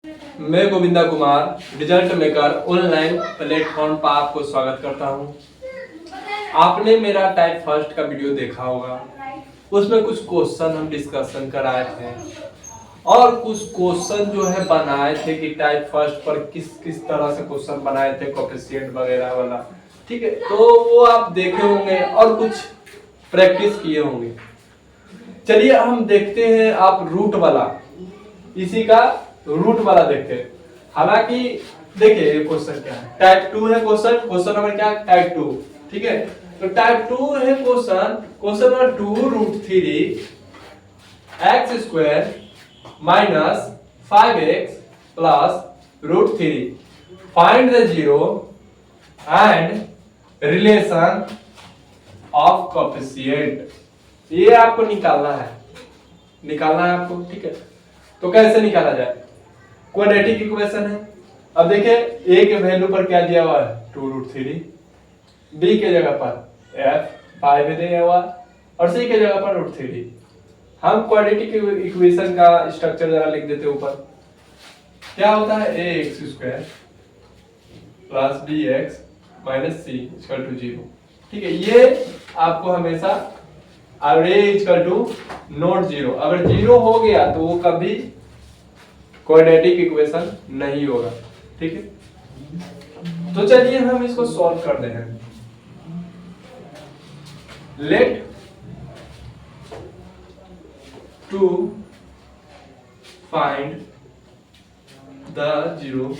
मैं Govinda Kumar result maker online platform पर आपको स्वागत करता हूं। आपने मेरा टाइप फर्स्ट का वीडियो देखा होगा, उसमें कुछ क्वेश्चन हम डिस्कशन कराए थे और कुछ क्वेश्चन जो है बनाए थे कि टाइप फर्स्ट पर किस किस तरह से क्वेश्चन बनाए थे, कोएफिशिएंट वगैरह वाला। ठीक है, तो वो आप देखे होंगे और कुछ प्रैक्टिस किए होंगे। चलिए हम देखते हैं, आप रूट वाला, इसी का रूट वाला देखते हैं। हालांकि देखिए ये क्वेश्चन क्या है, टाइप 2 है क्वेश्चन। क्वेश्चन नंबर क्या है? टाइप 2। ठीक है, तो टाइप 2 है question. Question number 2 √3 x² minus 5x plus √3 find the zero and relation of coefficient. ये आपको निकालना है आपको। ठीक है, तो कैसे निकाला जाए? क्वाड्रेटिक इक्वेशन है। अब देखिए a के वैल्यू पर क्या दिया हुआ है? 2√3, b के जगह पर f 5 दिया हुआ और c के जगह पर √3। हम क्वाड्रेटिक इक्वेशन का स्ट्रक्चर जरा लिख देते हैं ऊपर। क्या होता है? ax² plus bx minus c equal to 0। ठीक है, ये आपको हमेशा, अगर a इक्वल टू नॉट 0, अगर 0 हो गया तो वो कभी क्वाड्रेटिक इक्वेशन नहीं होगा। ठीक है, तो चलिए हम इसको सॉल्व कर दे हैं। Let 2 find the zero,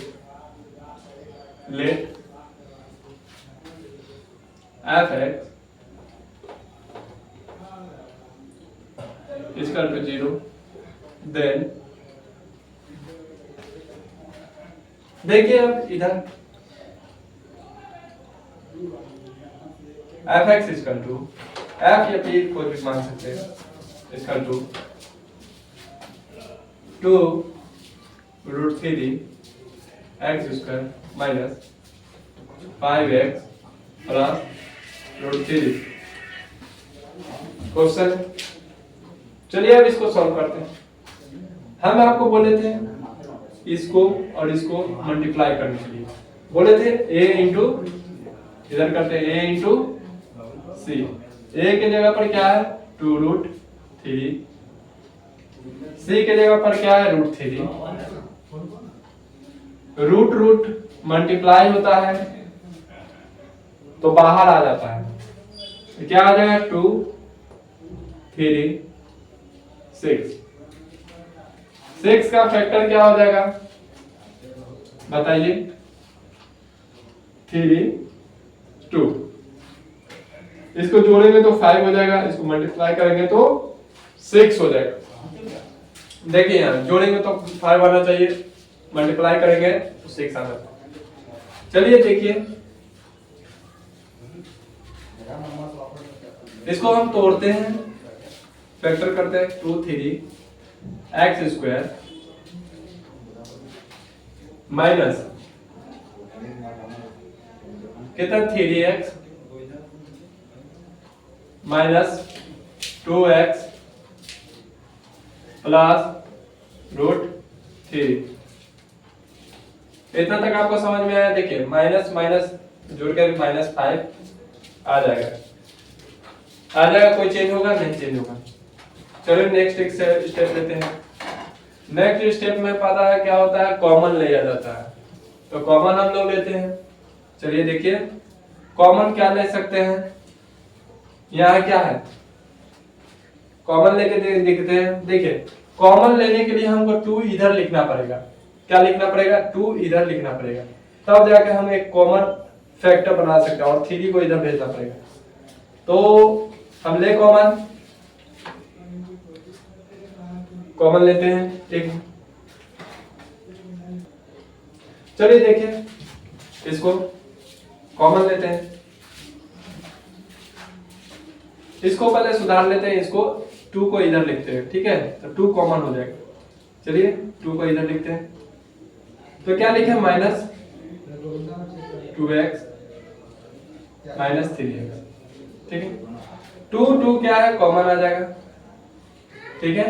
let f(x) equal to 0, then देखिए अब इधर f(x) इक्वल टू f या p कोई भी मान सकते हैं, equal to 2√3 x² minus 5x plus √3 question. चलिए अब इसको सॉल्व करते हैं। हम आपको बोले थे इसको और इसको मल्टीप्लाई करने के लिए, बोले थे a इंटू, इधर करते हैं a इंटू c। a के जगह पर क्या है? 2√3, c के जगह पर क्या है? √3। रूट मल्टीप्लाई होता है तो बाहर आ जाता है, तो क्या आ जाएगा? 2 3 6। 6 का फैक्टर क्या हो जाएगा बताइए? 3 2। इसको जोड़ेंगे तो 5 हो जाएगा, इसको मल्टीप्लाई करेंगे तो 6 हो जाएगा। देखिए यहाँ जोड़ेंगे तो 5 आना चाहिए, मल्टीप्लाई करेंगे तो 6 आना चाहिए। चलिए देखिए इसको हम तोड़ते हैं, फैक्टर करते हैं। 2 3 x² माइनस कितना? 3x minus 2x plus √3। इतना तक आपको समझ में आया? देखिए माइनस माइनस जोड़ कर -5 आ जाएगा, कोई चेंज होगा? नहीं चेंज होगा। चलिए नेक्स्ट एक स्टेप लेते हैं। नेक्स्ट स्टेप में पता है क्या होता है? कॉमन लिया जाता है, तो कॉमन हम लोग लेते हैं। चलिए देखिए कॉमन क्या ले सकते हैं, यहाँ क्या है? कॉमन लेके देखते हैं। देखिए कॉमन लेने के लिए हमको 2 इधर लिखना पड़ेगा। क्या लिखना पड़ेगा? 2 इधर लिखना पड़ेगा, तब जाके हम एक कॉमन फैक्टर बना सकते हैं और 3 को इधर भेजना पड़ेगा। तो हम ले कॉमन लेते हैं एक। चलिए देखिए इसको कॉमन लेते हैं, इसको पहले सुधार लेते हैं। इसको 2 को इधर लिखते हैं, ठीक है, तो 2 कॉमन हो जाएगा। चलिए 2 को इधर लिखते हैं, तो क्या लिखे? Minus 2x minus 3x। ठीक है, 2 क्या है? कॉमन आ जाएगा। ठीक है,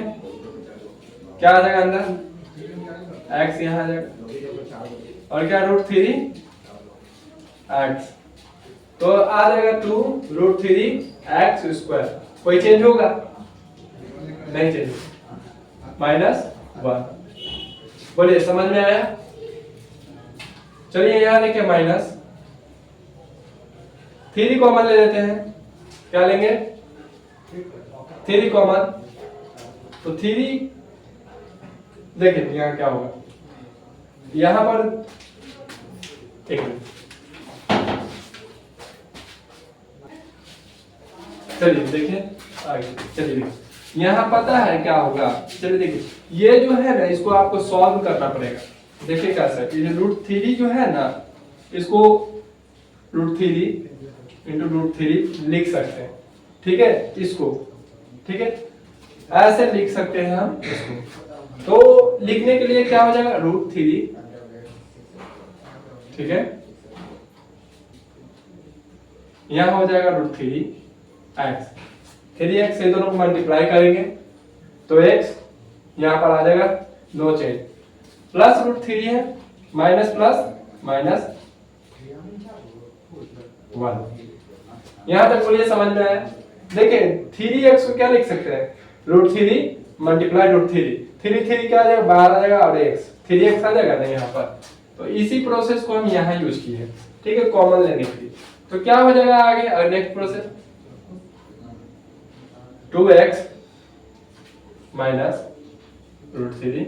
क्या आ जाएगा अंदर? एक्स यहाँ आ जाएगा और क्या रूट थ्री एक्स, तो आ जाएगा 2 रूट थ्री एक्स स्क्वायर। कोई चेंज होगा? नहीं चेंज, -1। बोलिए समझ में आया? चलिए यहाँ देखिए माइनस 3 कॉमन ले लेते हैं। क्या लेंगे? 3 कॉमन, तो 3 देखिए यहाँ क्या होगा, यहाँ पर एक मिनट, चलिए देखिए आगे, चलिए देखिए यहाँ पता है क्या होगा। चलिए देखिए ये जो है ना इसको आपको सॉल्व करना पड़ेगा। देखिए कैसा है, ये रूट थ्री जो है ना इसको root three into root three लिख सकते हैं, ठीक है इसको, ठीक है ऐसे लिख सकते हैं हम इसको। तो लिखने के लिए क्या हो जाएगा रूट थ्री, ठीक है यहाँ हो जाएगा रूट थ्री एक्स, 3x से दोनों को मल्टीप्लाई करेंगे तो x यहाँ पर आ जाएगा, no change, plus root three है, माइनस प्लस माइनस 1। यहाँ तक बोलिए समझ में आया? देखिए 3x को क्या लिख सकते हैं, root three multiply root three, three three क्या आ जाएगा 12 आ जाएगा और x 3x आ जाएगा ना यहाँ पर। तो इसी प्रोसेस को हम यहाँ यूज किए हैं, ठीक है कॉमन लेने के लिए। तो क्या हो जाएगा आगे next process, 2x minus root three,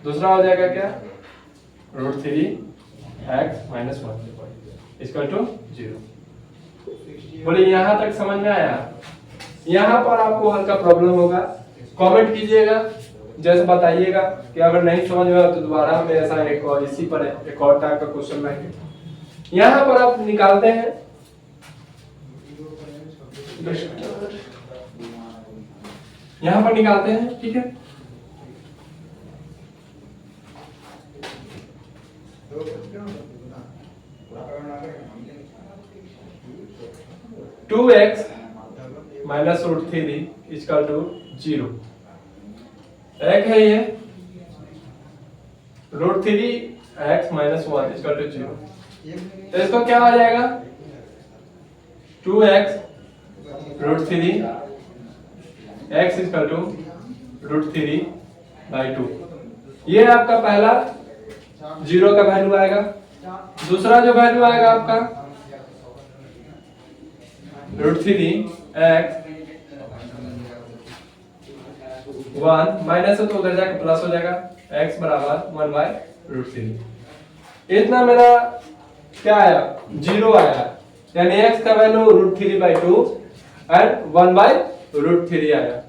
दूसरा हो जाएगा क्या root three x minus 1 equal to 0। बोलिए यहाँ तक समझ में आया? यहाँ पर आपको हल्का प्रॉब्लम होगा, कमेंट कीजिएगा, जैसे बताइएगा कि अगर नहीं समझ में आया तो दोबारा हम ऐसा एक और इसी पर एक और टाइप का क्वेश्चन लाएंगे। यहाँ पर आप निकालते हैं यहाँ पर निकालते हैं, ठीक है 2x minus root three equal to 0। एक है ये root three x minus 1 equal to 0, तो इसको क्या आ जाएगा 2x root three x equal to root three by 2। ये आपका पहला 0 का वैल्यू आएगा। दूसरा जो वैल्यू आएगा आपका रूट थ्री एक्स 1 माइनस है तो उधर जाकर प्लस हो जाएगा, x बराबर 1 बाय रूट थ्री। इतना मेरा क्या आया 0 आया, यानी x का value root three by 2 and 1 by root three आया।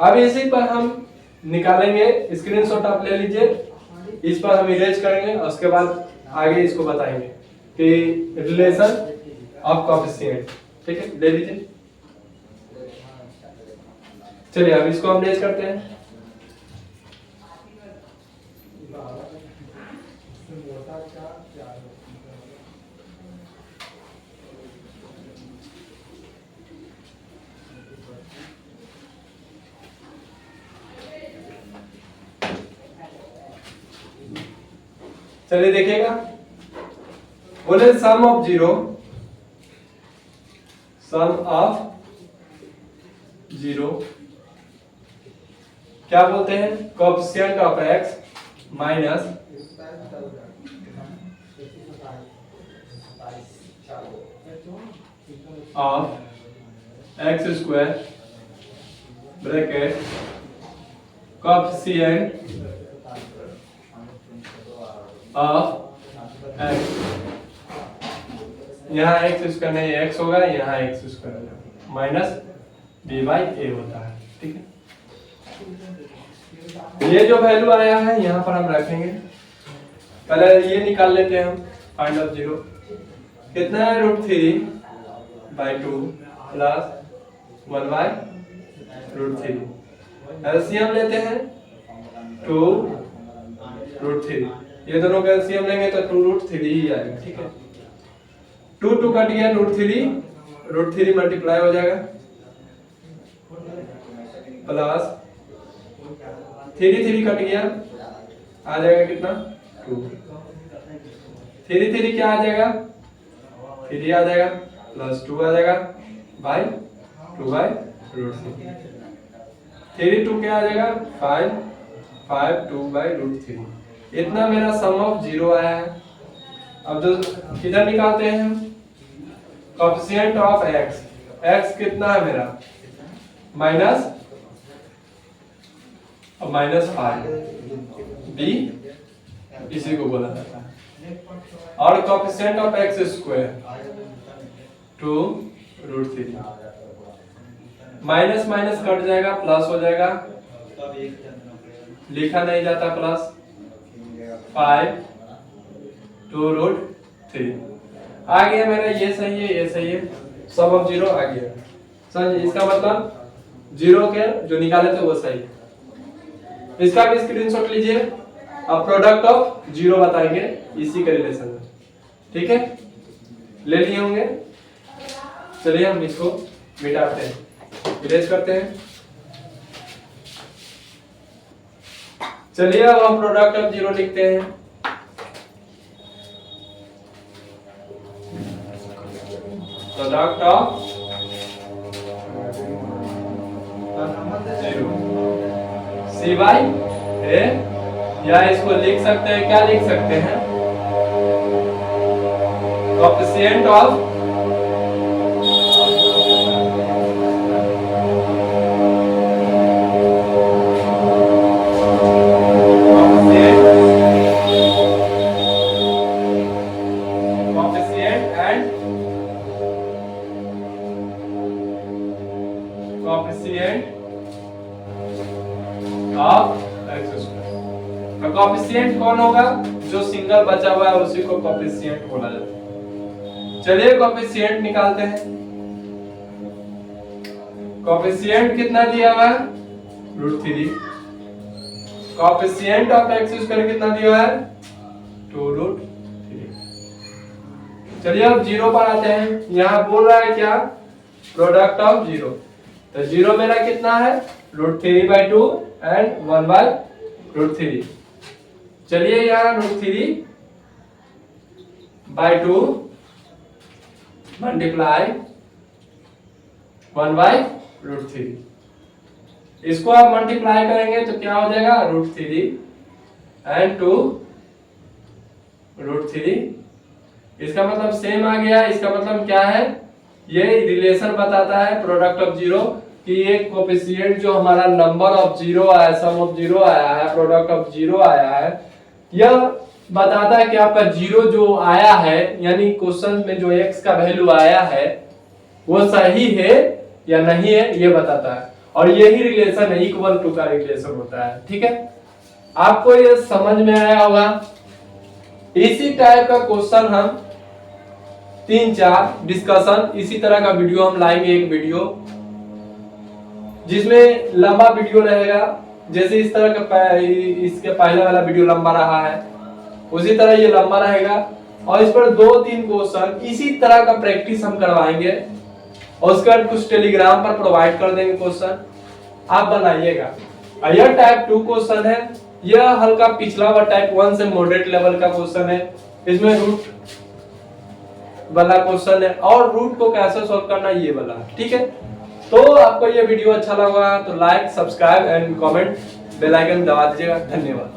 अब इसी पर हम निकालेंगे, स्क्रीनशॉट आप ले लीजिए, इस पर हम इरेज करेंगे और उसके बाद आगे इसको बताएंगे कि रिलेशन ऑफ कोएफिशिएंट, ठीक है ले लीजिए। चलिए अब इसको हम इरेज करते हैं। चलिए देखिएगा, बोले सम ऑफ 0, सम ऑफ 0 क्या बोलते हैं, coefficient of x minus of x square bracket coefficient of x, यहाँ x स्क्वायर नहीं x होगा, यहाँ x square minus b by a होता है, ठीक है। ये जो वैल्यू आया है यहाँ पर हम रखेंगे, पहले ये निकाल लेते हैं हम, फाइंड ऑफ 0 कितना है root three by 2 plus 1 by root three, LCM लेते हैं 2 रूट थ्री, ये दोनों का एलसीएम लेंगे तो 2 रूट थ्री ही आएगा, ठीक है। 2 2 कट गया, रूट थ्री मल्टीप्लाई हो जाएगा प्लस 3 3 कट गया, आ जाएगा कितना 2। 3 क्या आ जाएगा 3 आ जाएगा प्लस 2 आ जाएगा बाई 2/√3। 3 2 क्या आ जाएगा 5 5 2/√3। इतना मेरा सम ऑफ 0 आया है। अब जो किधर निकालते हैं हम कोएफिशिएंट ऑफ x। x कितना है मेरा माइनस और -5 b इसी को बोला जाता है। और coefficient of x² 2√3। Minus minus cut जाएगा प्लस हो जाएगा, लिखा नहीं जाता प्लस 5 2√3 आ गया मेरा। ये सही है ये सही है, सम ऑफ 0 आ गया। समझिए इसका मतलब 0 के जो निकाले थे वो सही है। इसका भी स्क्रीनशॉट लीजिए। अब प्रोडक्ट ऑफ 0 बताएंगे इसी के रिलेशन में, ठीक है ले लिए होंगे। चलिए हम इसको मिटाते हैं, इरेज करते हैं। चलिए अब हम प्रोडक्ट ऑफ 0 लिखते हैं। प्रोडक्ट ऑफ 0 c/a, या इसको लिख सकते हैं, क्या लिख सकते हैं कोएफिशिएंट ऑफ कोएफिशिएंट कौन होगा जो सिंगल बचा हुआ है उसी को कोएफिशिएंट बोला जाता है। चलिए कोएफिशिएंट निकालते हैं। कोएफिशिएंट कितना दिया हुआ है √3। कोएफिशिएंट ऑफ x² कितना दिया हुआ है 2√3। चलिए अब 0 पर आते हैं। यहां बोल रहा है क्या प्रोडक्ट ऑफ 0, तो 0 मेरा कितना है √3/2 एंड 1/√3। चलिए यहाँ √3/2 मल्टीप्लाई 1/√3। इसको आप मल्टीप्लाई करेंगे तो क्या हो जाएगा √3 एंड 2√3। इसका मतलब सेम आ गया। इसका मतलब क्या है, ये रिलेशन बताता है प्रोडक्ट ऑफ 0 कि ये कोएफिशिएंट जो हमारा नंबर ऑफ 0 आया, सम ऑफ 0 आया है, प्रोडक्ट ऑफ 0 आया है, यह बताता है कि आपका 0 जो आया है यानी क्वेश्चन में जो x का वैल्यू आया है वो सही है या नहीं है ये बताता है। और यही रिलेशन है इक्वल टू का रिलेशन होता है। ठीक है, आपको ये समझ में आया होगा। इसी टाइप का क्वेश्चन हम 3-4 डिस्कशन इसी तरह का वीडियो हम लाएंगे, एक वीडियो जिसमें लंबा वीडियो रहेगा। जैसे इस तरह का इसके पहले वाला वीडियो लंबा रहा है उसी तरह ये लंबा रहेगा। और इस पर 2-3 क्वेश्चन इसी तरह का प्रैक्टिस हम करवाएंगे और उसके बाद कुछ टेलीग्राम पर प्रोवाइड कर देंगे क्वेश्चन, आप बनाइएगा। यह टाइप 2 क्वेश्चन है, यह हल्का पिछला हुआ टाइप 1 से मॉडरेट लेवल का क्वेश्चन है। इसमें रूट वाला क्वेश्चन है और रूट को कैसे सॉल्व करना ये वाला। ठीक है, तो आपको ये वीडियो अच्छा लगा तो like, subscribe and comment, bell icon दबा दीजिएगा। धन्यवाद।